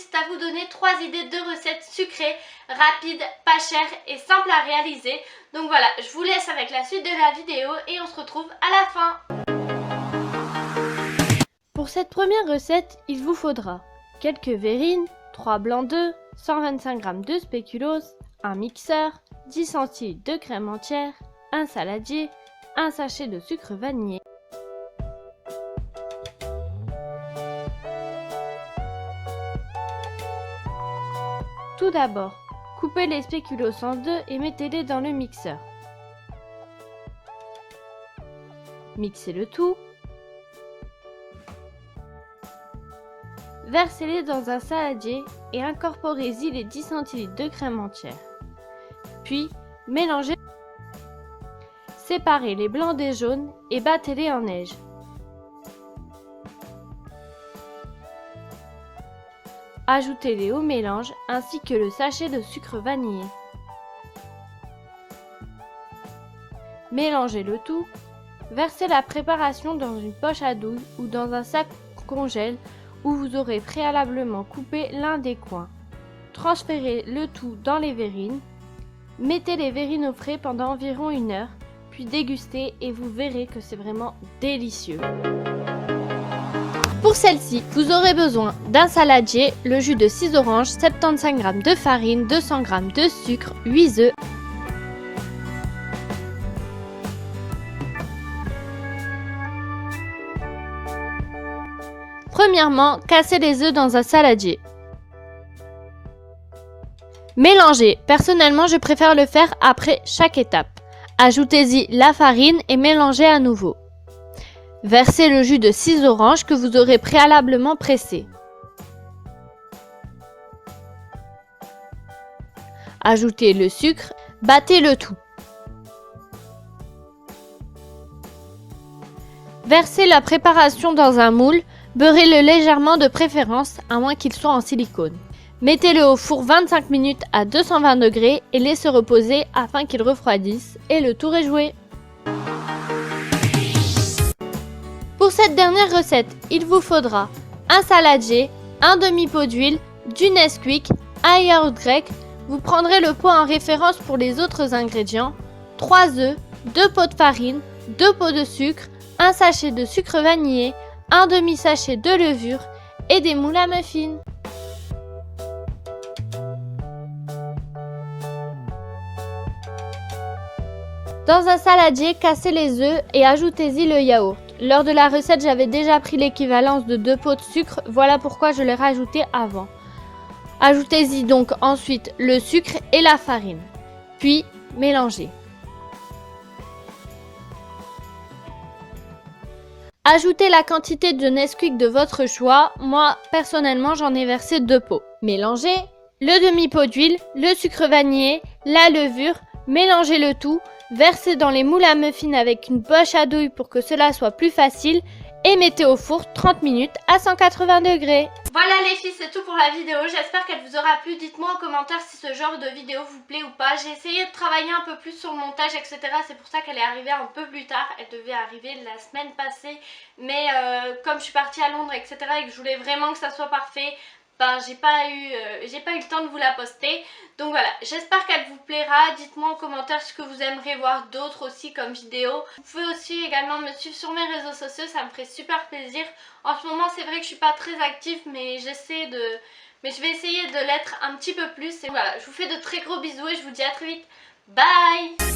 consiste à vous donner 3 idées de recettes sucrées, rapides, pas chères et simples à réaliser. Donc voilà, je vous laisse avec la suite de la vidéo et on se retrouve à la fin. Pour cette première recette, il vous faudra quelques verrines, 3 blancs d'œufs, 125 g de spéculoos, un mixeur, 10 centilitres de crème entière, un saladier, un sachet de sucre vanillé. Tout d'abord, coupez les spéculoos en deux et mettez-les dans le mixeur. Mixez le tout. Versez-les dans un saladier et incorporez-y les 10 centilitres de crème entière. Puis, mélangez. Séparez les blancs des jaunes et battez-les en neige. Ajoutez-les au mélange ainsi que le sachet de sucre vanillé. Mélangez le tout. Versez la préparation dans une poche à douille ou dans un sac congèle où vous aurez préalablement coupé l'un des coins. Transférez le tout dans les verrines. Mettez les verrines au frais pendant environ 1 heure, puis dégustez et vous verrez que c'est vraiment délicieux. Pour celle-ci, vous aurez besoin d'un saladier, le jus de 6 oranges, 75 g de farine, 200 g de sucre, 8 œufs. Premièrement, cassez les œufs dans un saladier. Mélangez. Personnellement, je préfère le faire après chaque étape. Ajoutez-y la farine et mélangez à nouveau. Versez le jus de 6 oranges que vous aurez préalablement pressé. Ajoutez le sucre, battez le tout. Versez la préparation dans un moule, beurrez-le légèrement de préférence, à moins qu'il soit en silicone. Mettez-le au four 25 minutes à 220 degrés et laissez reposer afin qu'il refroidisse et le tour est joué. Pour cette dernière recette, il vous faudra un saladier, un demi-pot d'huile, du Nesquik, un yaourt grec. Vous prendrez le pot en référence pour les autres ingrédients, 3 œufs, 2 pots de farine, 2 pots de sucre, un sachet de sucre vanillé, un demi-sachet de levure et des moules à muffins. Dans un saladier, cassez les œufs et ajoutez-y le yaourt. Lors de la recette, j'avais déjà pris l'équivalence de 2 pots de sucre, voilà pourquoi je l'ai rajouté avant. Ajoutez-y donc ensuite le sucre et la farine, puis mélangez. Ajoutez la quantité de Nesquik de votre choix, moi personnellement j'en ai versé 2 pots. Mélangez le demi-pot d'huile, le sucre vanillé, la levure, mélangez le tout. Versez dans les moules à muffins avec une poche à douille pour que cela soit plus facile et mettez au four 30 minutes à 180 degrés. Voilà les filles, c'est tout pour la vidéo. J'espère qu'elle vous aura plu. Dites-moi en commentaire si ce genre de vidéo vous plaît ou pas. J'ai essayé de travailler un peu plus sur le montage, etc. C'est pour ça qu'elle est arrivée un peu plus tard. Elle devait arriver la semaine passée. Mais comme je suis partie à Londres, etc. et que je voulais vraiment que ça soit parfait, ben, j'ai pas eu le temps de vous la poster. Donc voilà, j'espère qu'elle vous plaira. Dites-moi en commentaire ce que vous aimeriez voir d'autres aussi comme vidéo. Vous pouvez aussi également me suivre sur mes réseaux sociaux, ça me ferait super plaisir. En ce moment c'est vrai que je suis pas très active, mais je vais essayer de l'être un petit peu plus. Et voilà, je vous fais de très gros bisous et je vous dis à très vite. Bye!